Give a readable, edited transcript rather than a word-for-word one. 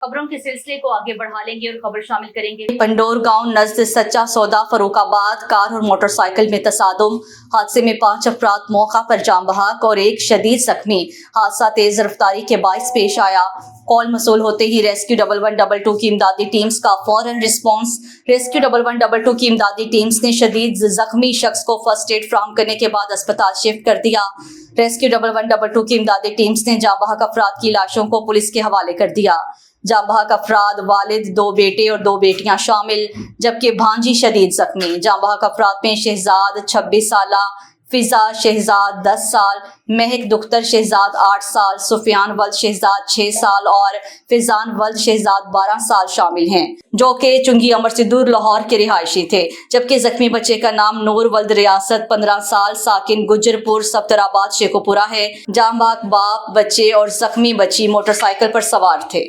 खबरों के सिलसिले को आगे बढ़ा लेंगे और खबर शामिल करेंगे। पंडोर गांव नजद सच्चा सौदा फरुखाबाद कार और मोटरसाइकिल में तसादुम, हादसे में 5 अफराद मौका पर जान बहक और एक शदीद जख्मी। हादसा तेज रफ्तारी के बाइस पेश आया। कॉल मसूल होते ही रेस्क्यू 1112 की इमदादी टीम्स का फौरन रिस्पांस। रेस्क्यू 1112 की इमदादी टीम्स ने शदीद जख्मी शख्स को फर्स्ट एड फ्राहम करने के बाद अस्पताल शिफ्ट कर दिया। रेस्क्यू 1112 की इमदादी टीम्स ने जाँ बहक अफराद की लाशों को पुलिस के हवाले कर दिया। जाँ बहक अफराद वालिद, 2 बेटे और 2 बेटियां शामिल, जबकि भांजी शदीद जख्मी। जाँ बहक अफराद में शहजाद 26 साल, फिजा शहजाद 10 साल, महक दुख्तर शहजाद 8 साल, सुफियान वल्द शहजाद 6 साल और फिजान वल्द शहजाद 12 साल शामिल हैं, जो कि चुंगी अमर से दूर लाहौर के रिहायशी थे। जबकि जख्मी बच्चे का नाम नूर वल्द रियासत 15 साल, साकिन गुजरपुर सफ्तराबाद शेखोपुरा है। जाँ बहक बाप, बच्चे और जख्मी बच्ची मोटरसाइकिल पर सवार थे।